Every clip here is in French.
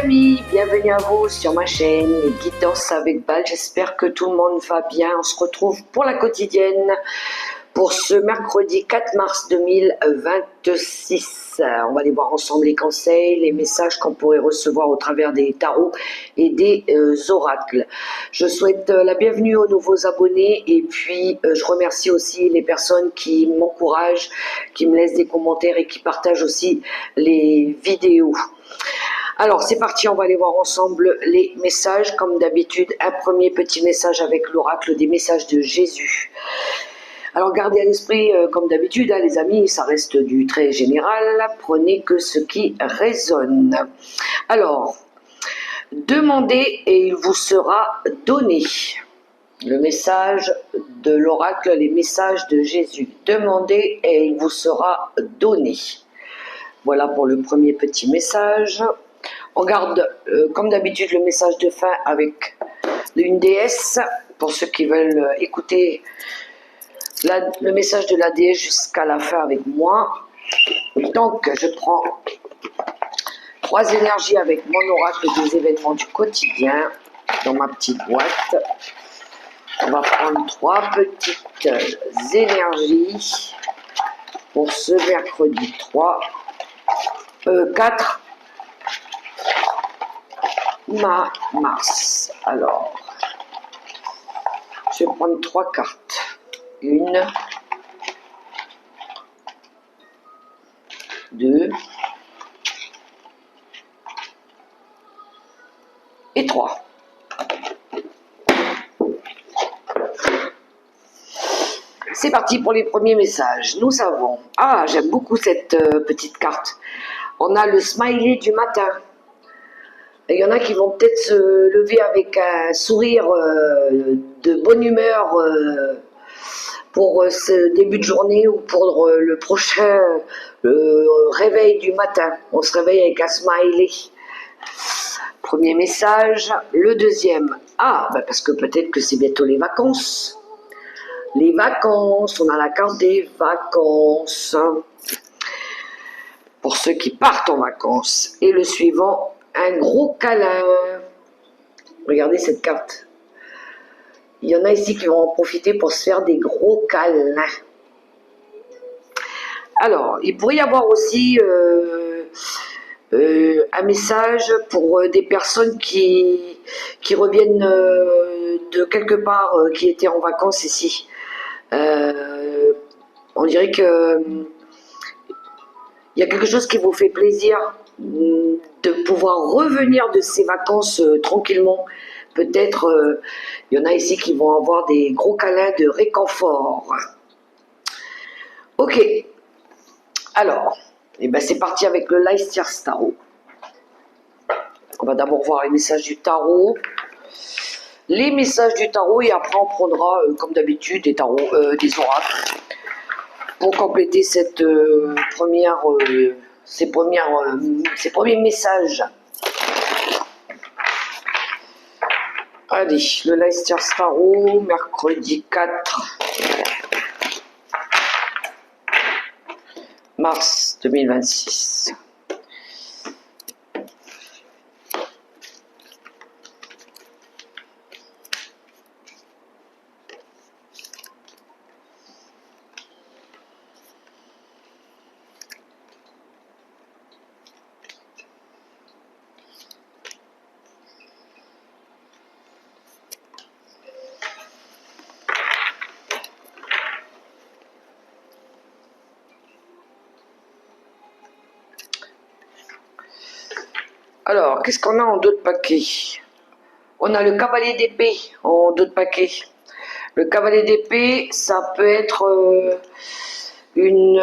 amis, bienvenue à vous sur ma chaîne Guidance avec Bal. J'espère que tout le monde va bien. On se retrouve pour la quotidienne pour ce mercredi 4 mars 2026. On va aller voir ensemble les conseils, les messages qu'on pourrait recevoir au travers des tarots et des oracles. Je souhaite la bienvenue aux nouveaux abonnés et puis je remercie aussi les personnes qui m'encouragent, qui me laissent des commentaires et qui partagent aussi les vidéos. Alors c'est parti, on va aller voir ensemble les messages. Comme d'habitude, un premier petit message avec l'oracle des messages de Jésus. Alors gardez à l'esprit, comme d'habitude, les amis, ça reste du très général. Prenez que ce qui résonne. Alors, demandez et il vous sera donné. Le message de l'oracle, les messages de Jésus. Demandez et il vous sera donné. Voilà pour le premier petit message. On garde, comme d'habitude, le message de fin avec une déesse, pour ceux qui veulent écouter le message de la déesse jusqu'à la fin avec moi. Donc, je prends 3 énergies avec mon oracle des événements du quotidien dans ma petite boîte. On va prendre 3 petites énergies pour ce mercredi 4 mars. Alors, je vais prendre 3 cartes. 1, 2 et 3. C'est parti pour les premiers messages. Nous avons... Ah, j'aime beaucoup cette petite carte. On a le smiley du matin. Il y en a qui vont peut-être se lever avec un sourire de bonne humeur pour ce début de journée ou pour le prochain réveil du matin. On se réveille avec un smiley. Premier message. Le deuxième. Ah, parce que peut-être que c'est bientôt les vacances. Les vacances, on a la carte des vacances. Pour ceux qui partent en vacances. Et le suivant, un gros câlin. Regardez cette carte. Il y en a ici qui vont en profiter pour se faire des gros câlins. Alors, il pourrait y avoir aussi un message pour des personnes qui reviennent de quelque part, qui étaient en vacances ici. On dirait que il y a quelque chose qui vous fait plaisir de pouvoir revenir de ces vacances tranquillement. Peut-être il y en a ici qui vont avoir des gros câlins de réconfort. Ok, alors, c'est parti avec le Leicester Tarot. On va d'abord voir les messages du tarot. Les messages du tarot et après on prendra, comme d'habitude, des oracles. Pour compléter cette ces premiers messages. Allez, le Leicester Tarot, mercredi 4 mars 2026. Alors, qu'est-ce qu'on a en dos de paquet? On a le cavalier d'épée en dos de paquet. Le cavalier d'épée, ça peut être une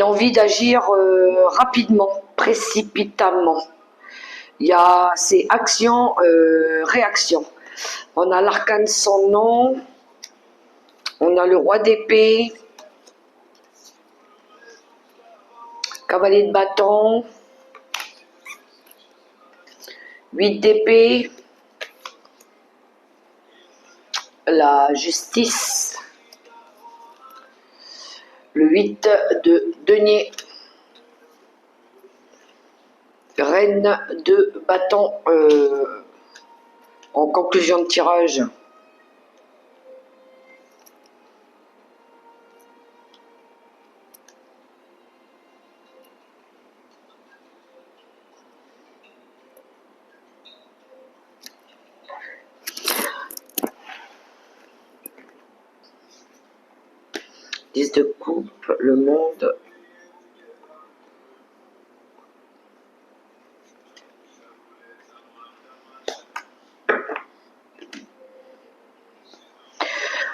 envie d'agir rapidement, précipitamment. C'est action, réaction. On a l'arcane sans nom. On a le roi d'épée. Cavalier de bâton. 8 d'épée, la justice, le 8 de denier, Reine de bâton en conclusion de tirage. Dix de coupe, le monde.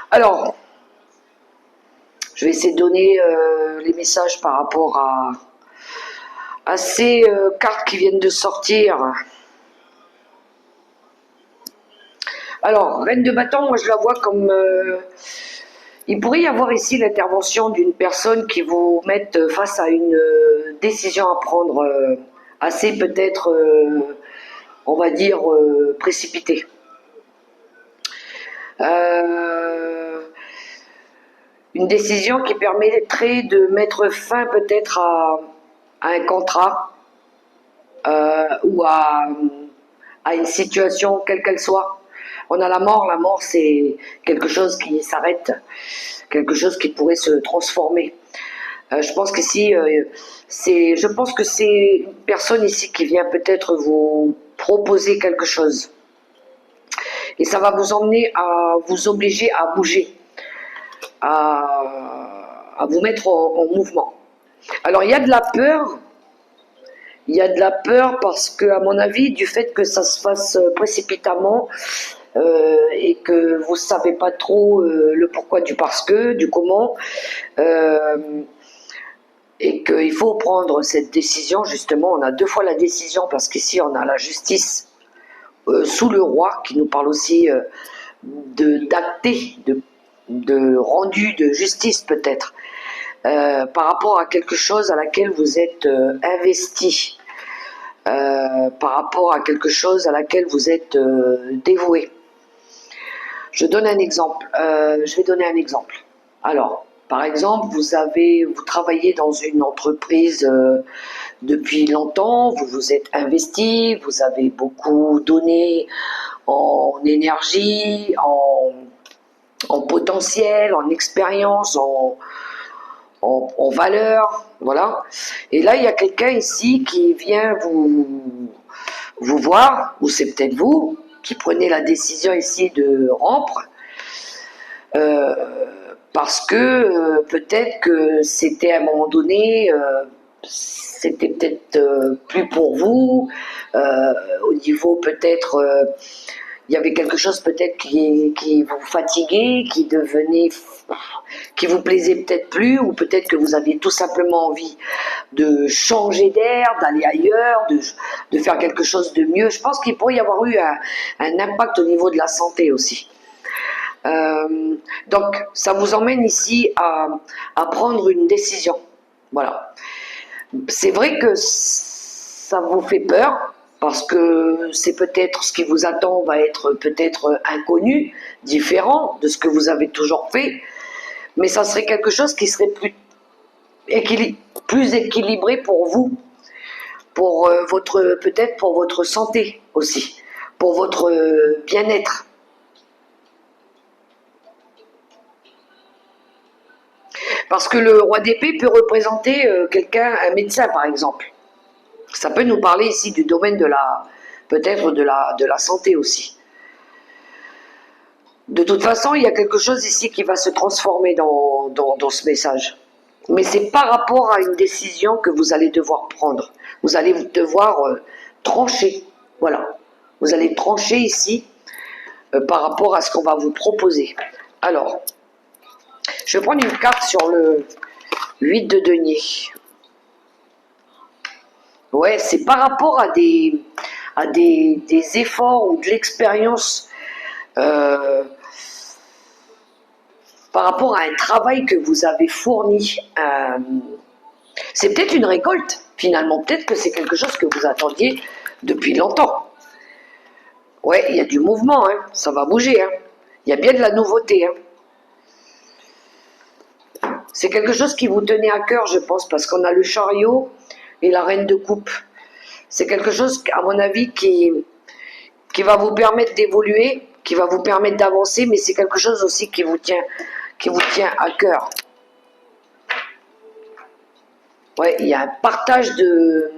Alors, je vais essayer de donner les messages par rapport à ces cartes qui viennent de sortir. Alors, Reine de bâton, moi je la vois comme... il pourrait y avoir ici l'intervention d'une personne qui vous mette face à une décision à prendre assez peut-être, on va dire, précipitée. Une décision qui permettrait de mettre fin peut-être à un contrat ou à une situation quelle qu'elle soit. On a la mort c'est quelque chose qui s'arrête, quelque chose qui pourrait se transformer. Je pense qu'ici, je pense que c'est une personne ici qui vient peut-être vous proposer quelque chose. Et ça va vous emmener à vous obliger à bouger, à vous mettre en mouvement. Alors il y a de la peur, il y a de la peur parce que, à mon avis, du fait que ça se fasse précipitamment et que vous ne savez pas trop le pourquoi du parce que, du comment, et qu'il faut prendre cette décision, justement, on a deux fois la décision parce qu'ici on a la justice sous le roi qui nous parle aussi d'acter, de rendu de justice peut-être, par rapport à quelque chose à laquelle vous êtes investi, par rapport à quelque chose à laquelle vous êtes dévoué. Je donne un exemple. Je vais donner un exemple. Alors, par exemple, vous travaillez dans une entreprise depuis longtemps, vous vous êtes investi, vous avez beaucoup donné en énergie, en potentiel, en expérience, en valeur, voilà. Et là, il y a quelqu'un ici qui vient vous voir, ou c'est peut-être vous, qui prenez la décision ici de rompre, parce que peut-être que c'était à un moment donné, c'était peut-être plus pour vous, au niveau peut-être, il y avait quelque chose peut-être qui vous fatiguait, qui vous plaisait peut-être plus, ou peut-être que vous aviez tout simplement envie de changer d'air, d'aller ailleurs, de faire quelque chose de mieux. Je pense qu'il pourrait y avoir eu un impact au niveau de la santé aussi. Donc, ça vous emmène ici à prendre une décision. Voilà. C'est vrai que ça vous fait peur, parce que c'est peut-être ce qui vous attend va être peut-être inconnu, différent de ce que vous avez toujours fait, mais ça serait quelque chose qui serait plus équilibré pour vous, pour peut-être pour votre santé aussi, pour votre bien-être. Parce que le roi d'épée peut représenter quelqu'un, un médecin par exemple. Ça peut nous parler ici du domaine peut-être de la santé aussi. De toute façon, il y a quelque chose ici qui va se transformer dans ce message. Mais c'est par rapport à une décision que vous allez devoir prendre. Vous allez devoir trancher. Voilà. Vous allez trancher ici par rapport à ce qu'on va vous proposer. Alors, je vais prendre une carte sur le 8 de denier. Ouais, c'est par rapport à des efforts ou de l'expérience, par rapport à un travail que vous avez fourni. C'est peut-être une récolte, finalement. Peut-être que c'est quelque chose que vous attendiez depuis longtemps. Ouais, il y a du mouvement, hein. Ça va bouger. Hein. Il y a bien de la nouveauté. Hein. C'est quelque chose qui vous tenait à cœur, je pense, parce qu'on a le chariot et la reine de coupe. C'est quelque chose, à mon avis, qui va vous permettre d'évoluer, qui va vous permettre d'avancer, mais c'est quelque chose aussi qui vous tient à cœur. Ouais, il y a un partage de,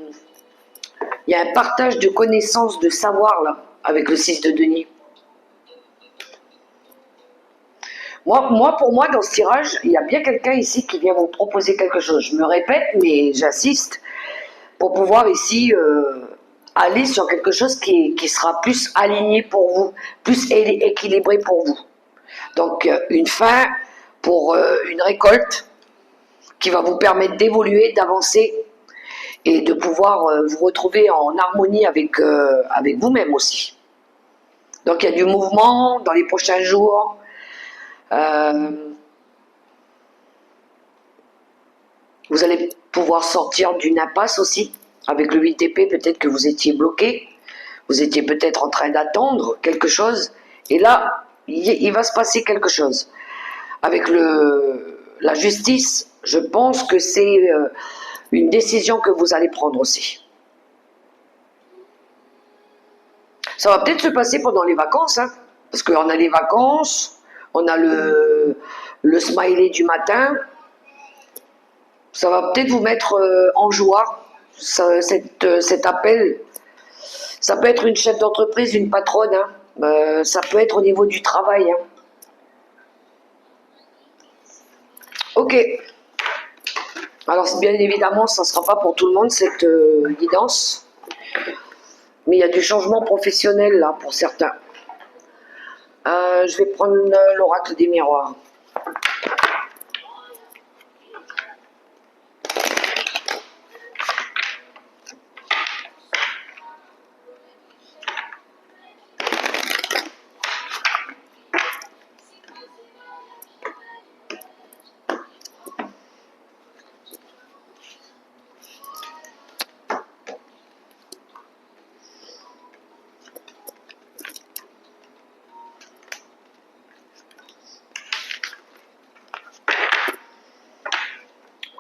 connaissances, de savoir là, avec le 6 de denier. Pour moi, dans ce tirage, il y a bien quelqu'un ici qui vient vous proposer quelque chose. Je me répète, mais j'insiste, pour pouvoir ici aller sur quelque chose qui sera plus aligné pour vous, plus équilibré pour vous. Donc, une fin pour une récolte qui va vous permettre d'évoluer, d'avancer et de pouvoir vous retrouver en harmonie avec vous-même aussi. Donc, il y a du mouvement dans les prochains jours. Vous allez pouvoir sortir d'une impasse aussi. Avec le 8 d'épée, peut-être que vous étiez bloqué. Vous étiez peut-être en train d'attendre quelque chose. Et là, il va se passer quelque chose. Avec la justice, je pense que c'est une décision que vous allez prendre aussi. Ça va peut-être se passer pendant les vacances, hein, parce qu'on a les vacances, on a le smiley du matin. Ça va peut-être vous mettre en joie, cet appel. Ça peut être une chef d'entreprise, une patronne, hein. Ça peut être au niveau du travail. Hein. Ok. Alors bien évidemment, ça ne sera pas pour tout le monde cette guidance. Mais il y a du changement professionnel là pour certains. Je vais prendre l'oracle des miroirs.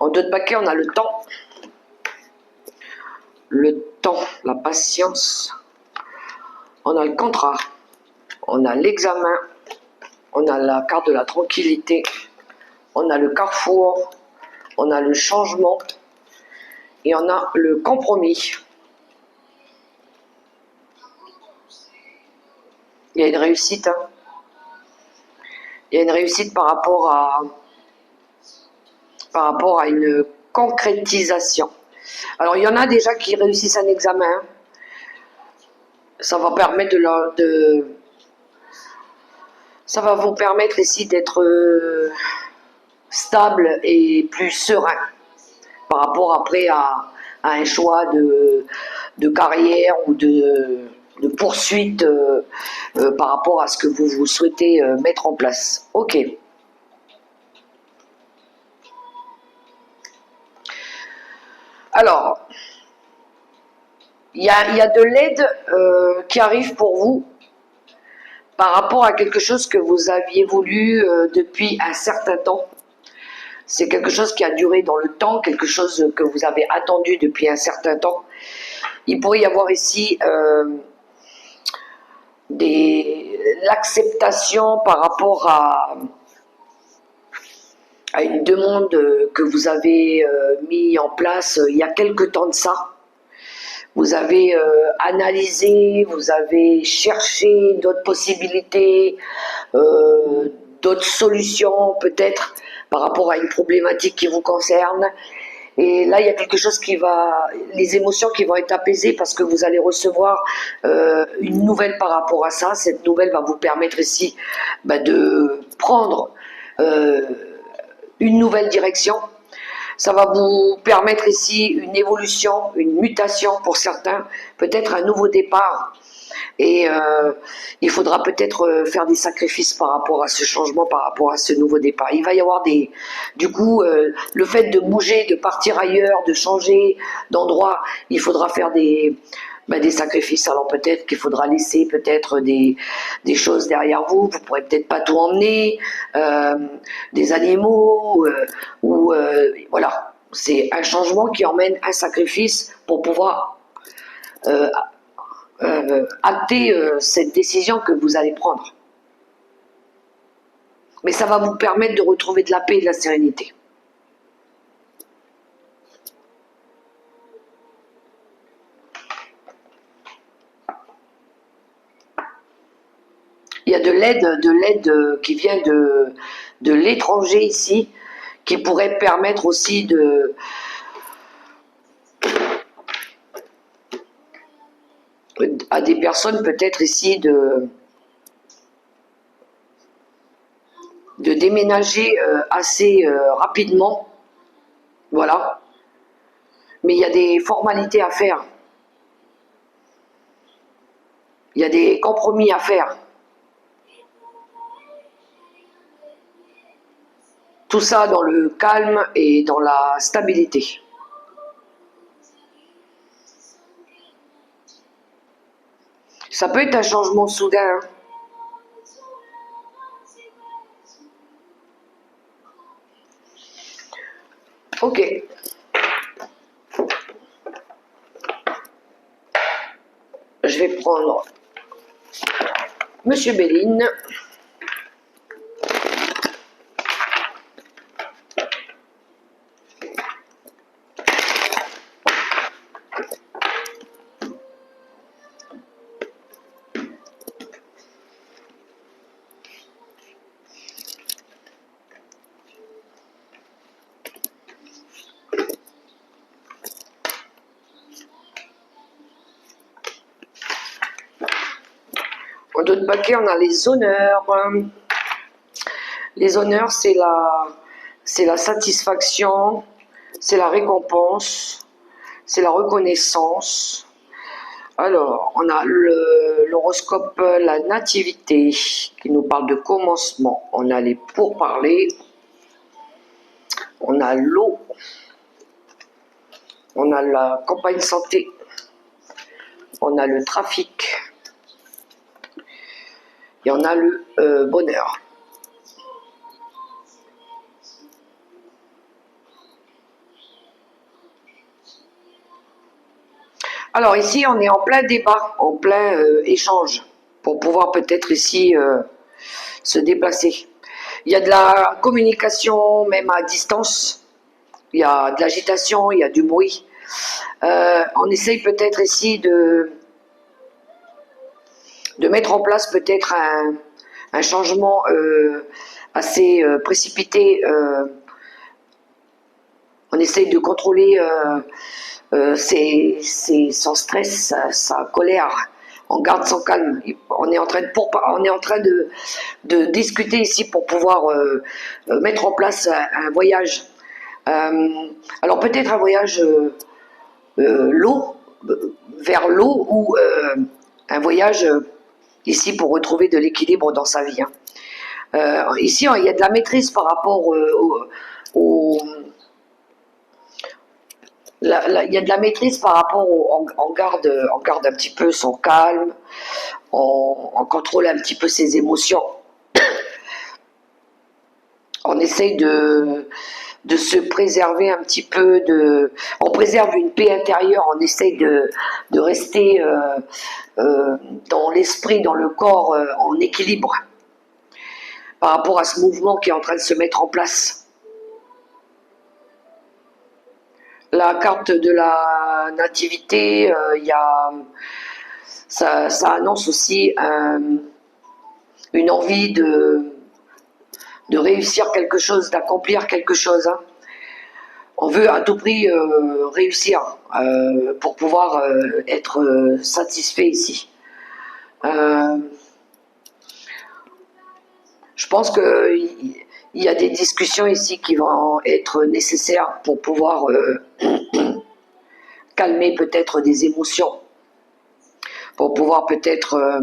En 2 de paquet, on a le temps. Le temps, la patience. On a le contrat. On a l'examen. On a la carte de la tranquillité. On a le carrefour. On a le changement. Et on a le compromis. Il y a une réussite. Hein. Il y a une réussite par rapport à une concrétisation. Alors, il y en a déjà qui réussissent un examen. Ça va permettre ça va vous permettre ici d'être stable et plus serein par rapport après à un choix de carrière ou de poursuite par rapport à ce que vous souhaitez mettre en place. Ok. Alors, il y a de l'aide qui arrive pour vous par rapport à quelque chose que vous aviez voulu depuis un certain temps. C'est quelque chose qui a duré dans le temps, quelque chose que vous avez attendu depuis un certain temps. Il pourrait y avoir ici l'acceptation par rapport à une demande que vous avez mis en place il y a quelque temps de ça. Vous avez analysé, vous avez cherché d'autres possibilités, d'autres solutions peut-être par rapport à une problématique qui vous concerne. Et là, il y a quelque chose les émotions qui vont être apaisées parce que vous allez recevoir une nouvelle par rapport à ça. Cette nouvelle va vous permettre ici de prendre une nouvelle direction. Ça va vous permettre ici une évolution, une mutation pour certains, peut-être un nouveau départ. Et il faudra peut-être faire des sacrifices par rapport à ce changement, par rapport à ce nouveau départ. Il va y avoir du coup, le fait de bouger, de partir ailleurs, de changer d'endroit, il faudra faire des sacrifices. Alors peut-être qu'il faudra laisser peut-être des choses derrière vous. Vous pourrez peut-être pas tout emmener, des animaux voilà. C'est un changement qui emmène un sacrifice pour pouvoir acter cette décision que vous allez prendre. Mais ça va vous permettre de retrouver de la paix et de la sérénité. Il y a de l'aide qui vient de l'étranger ici, qui pourrait permettre aussi à des personnes peut-être ici de déménager assez rapidement. Voilà. Mais il y a des formalités à faire. Il y a des compromis à faire. Tout ça dans le calme et dans la stabilité. Ça peut être un changement soudain. Ok. Je vais prendre Monsieur Béline. En d'autres paquets, on a les honneurs. Les honneurs, c'est la satisfaction, c'est la récompense, c'est la reconnaissance. Alors, on a l'horoscope, la nativité, qui nous parle de commencement. On a les pourparlers. On a l'eau. On a la campagne santé. On a le trafic. Et on a le bonheur. Alors ici, on est en plein débat, en plein échange, pour pouvoir peut-être ici se déplacer. Il y a de la communication même à distance, il y a de l'agitation, il y a du bruit. On essaye peut-être ici de mettre en place peut-être un changement assez précipité. On essaye de contrôler son stress, sa colère. On garde son calme. On est en train de discuter ici pour pouvoir mettre en place un voyage. Alors peut-être un voyage vers l'eau ou un voyage ici pour retrouver de l'équilibre dans sa vie. Ici, il y a de la maîtrise par rapport il y a de la maîtrise par rapport on garde un petit peu son calme, on contrôle un petit peu ses émotions. On essaye de se préserver un petit peu, on préserve une paix intérieure, on essaye de rester dans l'esprit, dans le corps, en équilibre par rapport à ce mouvement qui est en train de se mettre en place. La carte de la nativité, ça annonce aussi une envie de réussir quelque chose, d'accomplir quelque chose. On veut à tout prix réussir pour pouvoir être satisfait ici. Je pense qu'il y a des discussions ici qui vont être nécessaires pour pouvoir calmer peut-être des émotions, pour pouvoir peut-être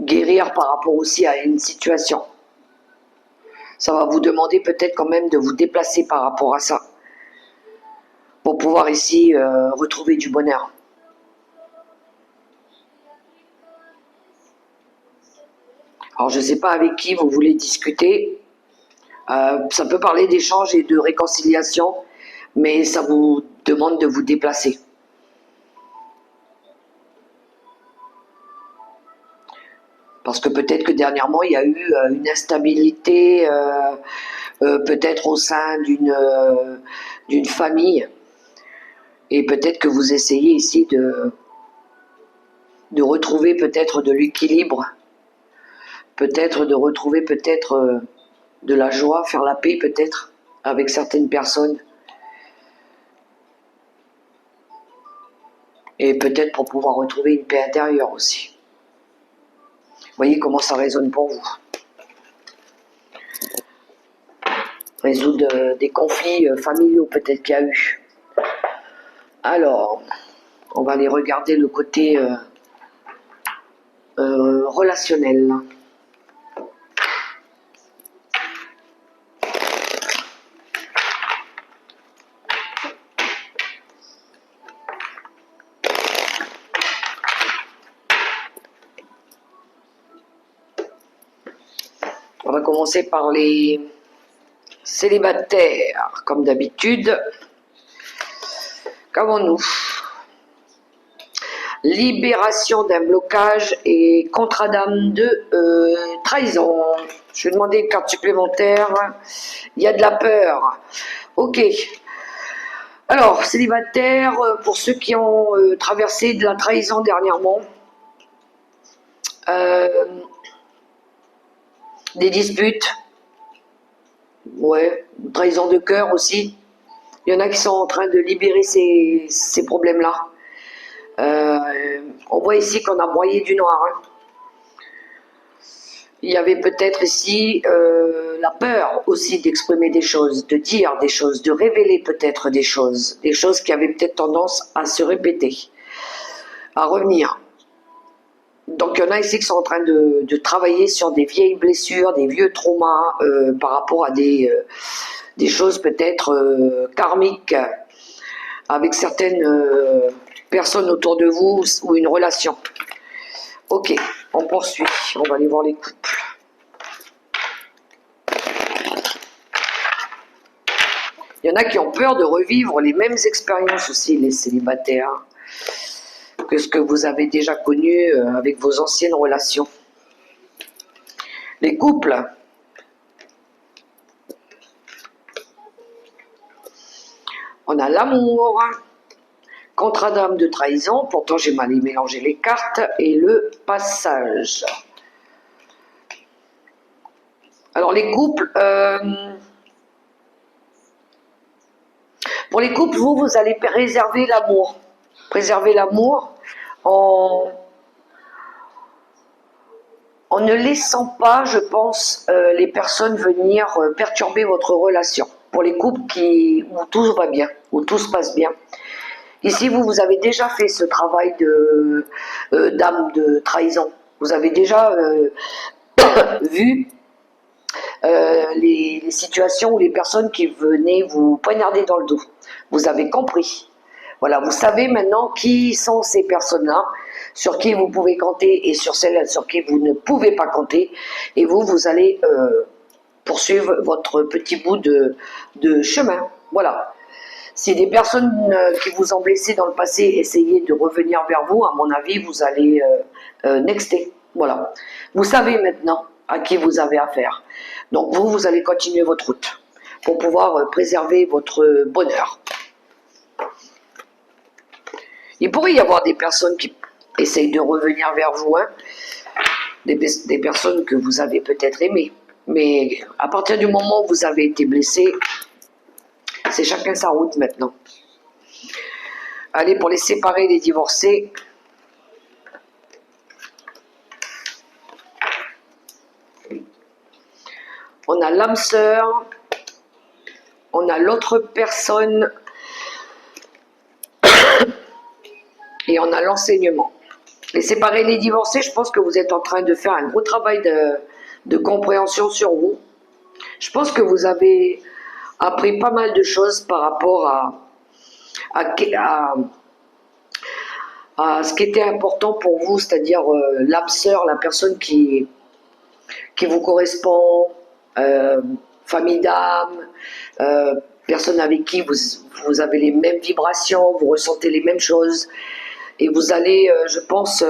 guérir par rapport aussi à une situation. Ça va vous demander peut-être quand même de vous déplacer par rapport à ça, pour pouvoir ici retrouver du bonheur. Alors je ne sais pas avec qui vous voulez discuter, ça peut parler d'échange et de réconciliation, mais ça vous demande de vous déplacer. Parce que peut-être que dernièrement, il y a eu une instabilité, peut-être au sein d'une famille. Et peut-être que vous essayez ici de retrouver peut-être de l'équilibre, peut-être de retrouver peut-être de la joie, faire la paix peut-être avec certaines personnes. Et peut-être pour pouvoir retrouver une paix intérieure aussi. Vous voyez comment ça résonne pour vous. Résoudre des conflits familiaux peut-être qu'il y a eu. Alors, on va aller regarder le côté relationnel. On va commencer par les célibataires, comme d'habitude. Qu'avons-nous? Libération d'un blocage et contrat d'âme de trahison. Je vais demander une carte supplémentaire. Il y a de la peur. Ok. Alors, célibataire, pour ceux qui ont traversé de la trahison dernièrement, des disputes, ouais, trahison de cœur aussi. Il y en a qui sont en train de libérer ces problèmes-là. On voit ici qu'on a broyé du noir. Hein. Il y avait peut-être ici la peur aussi d'exprimer des choses, de dire des choses, de révéler peut-être des choses qui avaient peut-être tendance à se répéter, à revenir. Donc il y en a ici qui sont en train de travailler sur des vieilles blessures, des vieux traumas par rapport à des choses peut-être karmiques avec certaines personnes autour de vous ou une relation. Ok, on poursuit, on va aller voir les couples. Il y en a qui ont peur de revivre les mêmes expériences aussi, les célibataires, que ce que vous avez déjà connu avec vos anciennes relations. Les couples. On a l'amour, contrat d'âme de trahison, pourtant j'ai mal mélangé les cartes, et le passage. Alors les couples, pour les couples, vous allez préserver l'amour. Préserver l'amour en ne laissant pas, je pense, les personnes venir perturber votre relation. Pour les couples où tout va bien, où tout se passe bien. Ici, vous avez déjà fait ce travail d'âme de trahison. Vous avez déjà vu les situations où les personnes qui venaient vous poignarder dans le dos. Vous avez compris. Voilà, vous savez maintenant qui sont ces personnes-là, sur qui vous pouvez compter et sur celles sur qui vous ne pouvez pas compter. Et vous allez poursuivre votre petit bout de chemin. Voilà. Si des personnes qui vous ont blessé dans le passé essayaient de revenir vers vous, à mon avis, vous allez nexter. Voilà. Vous savez maintenant à qui vous avez affaire. Donc vous allez continuer votre route pour pouvoir préserver votre bonheur. Il pourrait y avoir des personnes qui essayent de revenir vers vous, hein, des personnes que vous avez peut-être aimées. Mais à partir du moment où vous avez été blessé, c'est chacun sa route maintenant. Allez, pour les séparés, les divorcés. On a l'âme sœur. On a l'autre personne. Et on a l'enseignement. Les séparés, les divorcés, je pense que vous êtes en train de faire un gros travail de compréhension sur vous. Je pense que vous avez appris pas mal de choses par rapport à ce qui était important pour vous, c'est-à-dire l'âme sœur, la personne qui vous correspond, famille d'âme, personne avec qui vous avez les mêmes vibrations, vous ressentez les mêmes choses, et vous allez, je pense,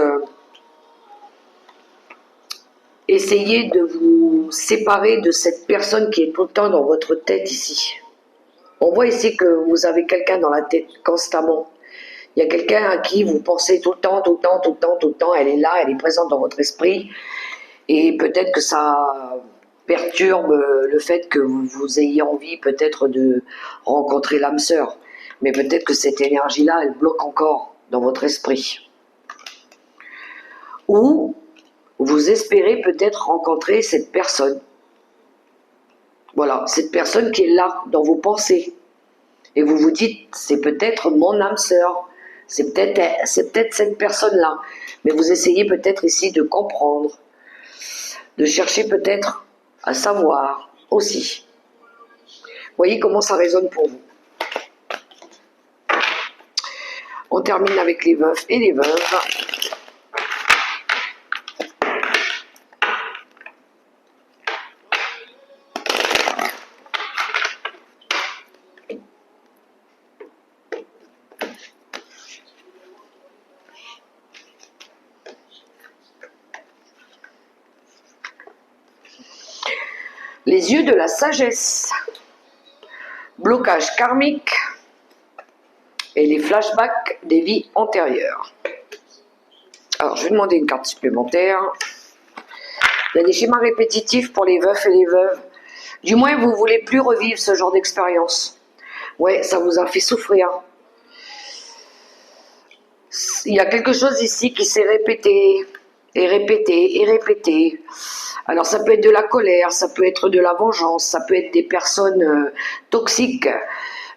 essayez de vous séparer de cette personne qui est tout le temps dans votre tête ici. On voit ici que vous avez quelqu'un dans la tête constamment. Il y a quelqu'un à qui vous pensez tout le temps, tout le temps, tout le temps, tout le temps. Elle est là, elle est présente dans votre esprit. Et peut-être que ça perturbe le fait que vous ayez envie peut-être de rencontrer l'âme sœur. Mais peut-être que cette énergie-là, elle bloque encore dans votre esprit. Ou vous espérez peut-être rencontrer cette personne. Voilà, cette personne qui est là, dans vos pensées. Et vous vous dites, c'est peut-être mon âme sœur. C'est peut-être cette personne-là. Mais vous essayez peut-être ici de comprendre, de chercher peut-être à savoir aussi. Voyez comment ça résonne pour vous. On termine avec les veufs et les veuves. Les yeux de la sagesse, blocage karmique et les flashbacks des vies antérieures. Alors, je vais demander une carte supplémentaire. Il y a des schémas répétitifs pour les veufs et les veuves. Du moins, vous ne voulez plus revivre ce genre d'expérience. Ouais, ça vous a fait souffrir. Il y a quelque chose ici qui s'est répété, et répété, et répété. Alors ça peut être de la colère, ça peut être de la vengeance, ça peut être des personnes toxiques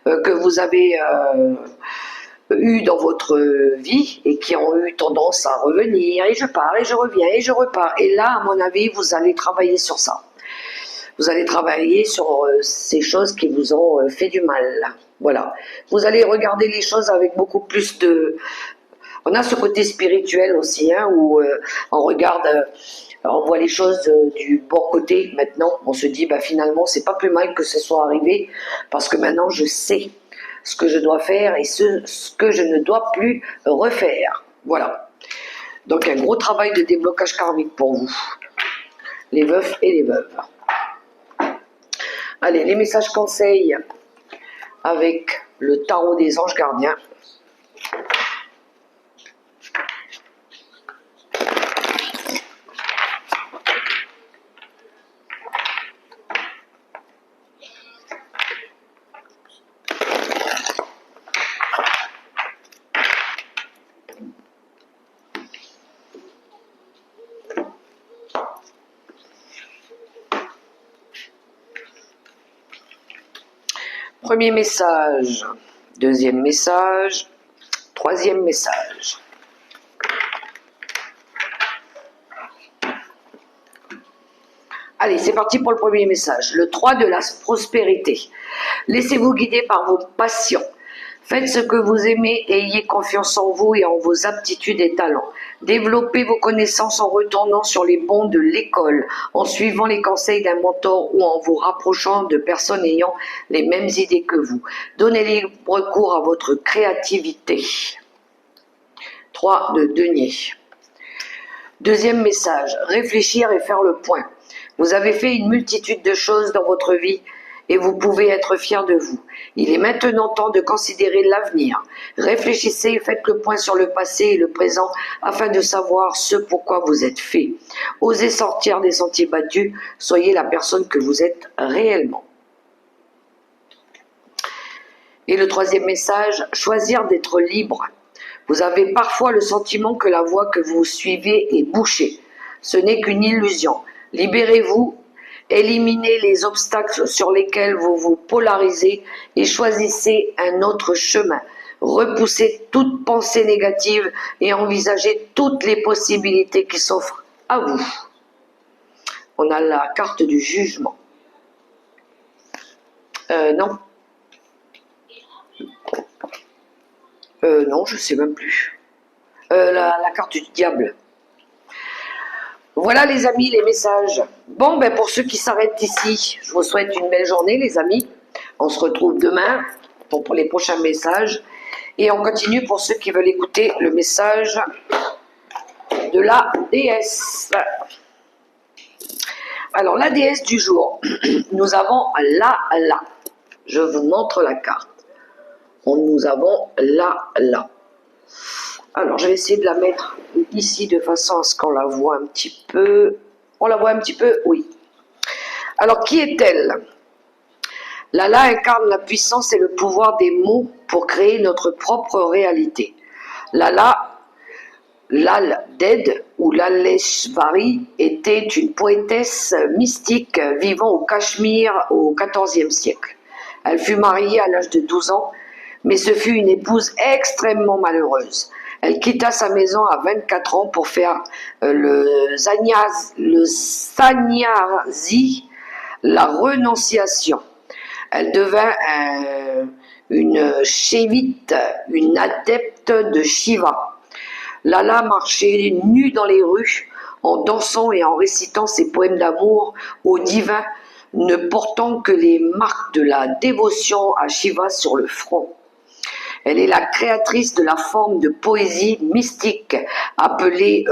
que vous avez eues dans votre vie et qui ont eu tendance à revenir, et je pars, et je reviens, et je repars. Et là, à mon avis, vous allez travailler sur ça. Vous allez travailler sur ces choses qui vous ont fait du mal. Voilà. Vous allez regarder les choses avec beaucoup plus de... On a ce côté spirituel aussi, hein, où on regarde... on voit les choses du bon côté maintenant. On se dit, bah, finalement, c'est pas plus mal que ce soit arrivé parce que maintenant, je sais ce que je dois faire et ce que je ne dois plus refaire. Voilà. Donc, un gros travail de déblocage karmique pour vous, les veufs et les veuves. Allez, les messages conseils avec le tarot des anges gardiens. Premier message, deuxième message, troisième message. Allez, c'est parti pour le premier message. Le 3 de la prospérité. Laissez-vous guider par vos passions. Faites ce que vous aimez et ayez confiance en vous et en vos aptitudes et talents. Développez vos connaissances en retournant sur les bancs de l'école, en suivant les conseils d'un mentor ou en vous rapprochant de personnes ayant les mêmes idées que vous. Donnez libre cours à votre créativité. 3 de denier. Deuxième message, réfléchir et faire le point. Vous avez fait une multitude de choses dans votre vie et vous pouvez être fier de vous. Il est maintenant temps de considérer l'avenir. Réfléchissez et faites le point sur le passé et le présent afin de savoir ce pourquoi vous êtes fait. Osez sortir des sentiers battus, soyez la personne que vous êtes réellement. Et le troisième message, choisir d'être libre. Vous avez parfois le sentiment que la voie que vous suivez est bouchée. Ce n'est qu'une illusion. Libérez-vous. Éliminez les obstacles sur lesquels vous vous polarisez et choisissez un autre chemin. Repoussez toute pensée négative et envisagez toutes les possibilités qui s'offrent à vous. On a la carte du jugement. Non. Non, je ne sais même plus. La carte du diable. Voilà les amis, les messages. Bon, ben pour ceux qui s'arrêtent ici, je vous souhaite une belle journée les amis. On se retrouve demain pour les prochains messages. Et on continue pour ceux qui veulent écouter le message de la déesse. Alors, la déesse du jour, nous avons Lala. Je vous montre la carte. Nous avons Lala. Alors, je vais essayer de la mettre ici de façon à ce qu'on la voit un petit peu. On la voit un petit peu, oui. Alors, qui est-elle? Lala incarne la puissance et le pouvoir des mots pour créer notre propre réalité. Lala, Lal Ded ou Laleshvari était une poétesse mystique vivant au Cachemire au XIVe siècle. Elle fut mariée à l'âge de 12 ans, mais ce fut une épouse extrêmement malheureuse. Elle quitta sa maison à 24 ans pour faire le sannyasi, la renonciation. Elle devint une shivite, une adepte de Shiva. Lala marchait nue dans les rues, en dansant et en récitant ses poèmes d'amour au divin, ne portant que les marques de la dévotion à Shiva sur le front. Elle est la créatrice de la forme de poésie mystique appelée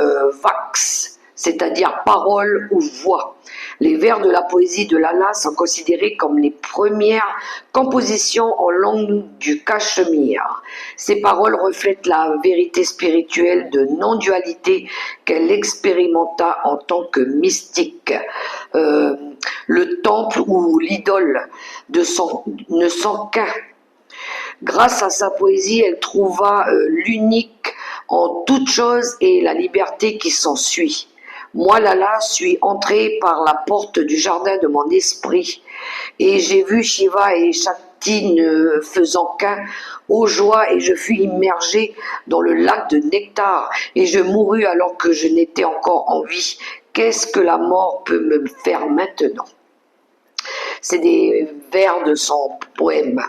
Vax, c'est-à-dire parole ou voix. Les vers de la poésie de Lala sont considérés comme les premières compositions en langue du Cachemire. Ces paroles reflètent la vérité spirituelle de non-dualité qu'elle expérimenta en tant que mystique. Le temple ou l'idole ne sont qu'un. Grâce à sa poésie, elle trouva l'unique en toute chose et la liberté qui s'ensuit. Moi, Lala, suis entrée par la porte du jardin de mon esprit et j'ai vu Shiva et Shakti ne faisant qu'un, ô joie, et je fus immergée dans le lac de nectar et je mourus alors que je n'étais encore en vie. Qu'est-ce que la mort peut me faire maintenant? C'est des vers de son poème.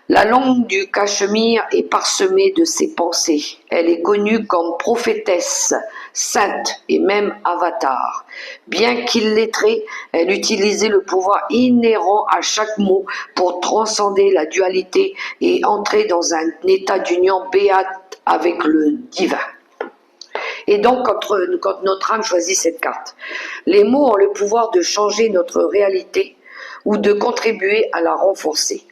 La langue du Cachemire est parsemée de ses pensées. Elle est connue comme prophétesse, sainte et même avatar. Bien qu'illettrée, elle utilisait le pouvoir inhérent à chaque mot pour transcender la dualité et entrer dans un état d'union béate avec le divin. Et donc, quand notre âme choisit cette carte, les mots ont le pouvoir de changer notre réalité ou de contribuer à la renforcer.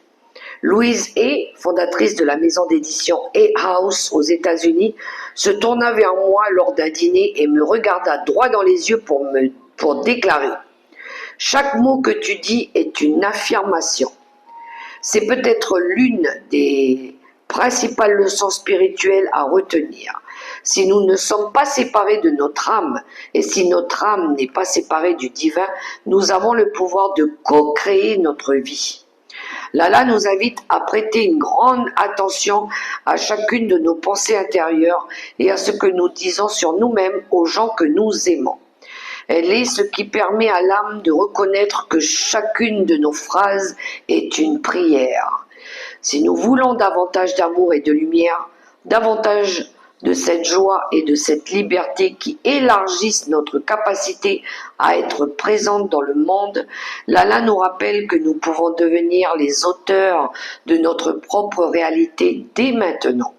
Louise Hay, fondatrice de la maison d'édition Hay House aux États-Unis, se tourna vers moi lors d'un dîner et me regarda droit dans les yeux pour déclarer « Chaque mot que tu dis est une affirmation. » C'est peut-être l'une des principales leçons spirituelles à retenir. Si nous ne sommes pas séparés de notre âme, et si notre âme n'est pas séparée du divin, nous avons le pouvoir de co-créer notre vie. Lala nous invite à prêter une grande attention à chacune de nos pensées intérieures et à ce que nous disons sur nous-mêmes aux gens que nous aimons. Elle est ce qui permet à l'âme de reconnaître que chacune de nos phrases est une prière. Si nous voulons davantage d'amour et de lumière, davantage de cette joie et de cette liberté qui élargissent notre capacité à être présente dans le monde, Lala nous rappelle que nous pouvons devenir les auteurs de notre propre réalité dès maintenant.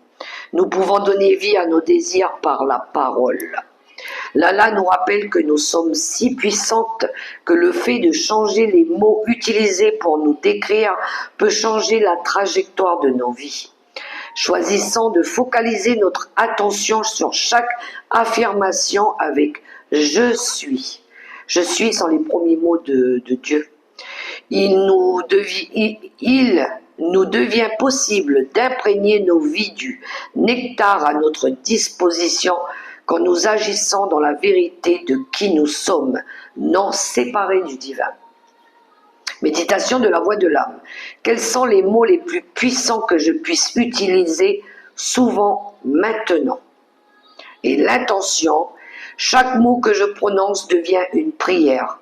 Nous pouvons donner vie à nos désirs par la parole. Lala nous rappelle que nous sommes si puissantes que le fait de changer les mots utilisés pour nous décrire peut changer la trajectoire de nos vies. Choisissons de focaliser notre attention sur chaque affirmation avec « je suis ». Je suis sont les premiers mots de Dieu. Il nous devient possible d'imprégner nos vies du nectar à notre disposition quand nous agissons dans la vérité de qui nous sommes, non séparés du divin. Méditation de la voix de l'âme. Quels sont les mots les plus puissants que je puisse utiliser souvent maintenant? Et l'intention, chaque mot que je prononce devient une prière.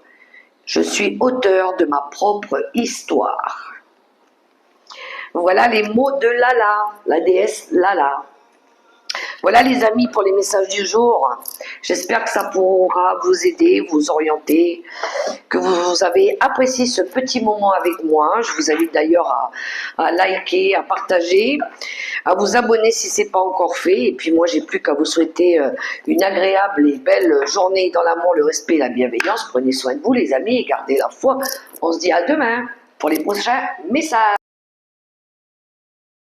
Je suis auteur de ma propre histoire. Voilà les mots de Lala, la déesse Lala. Voilà les amis pour les messages du jour. J'espère que ça pourra vous aider, vous orienter, que vous avez apprécié ce petit moment avec moi. Je vous invite d'ailleurs à liker, à partager, à vous abonner si ce n'est pas encore fait. Et puis moi, j'ai plus qu'à vous souhaiter une agréable et belle journée dans l'amour, le respect et la bienveillance. Prenez soin de vous les amis et gardez la foi. On se dit à demain pour les prochains messages.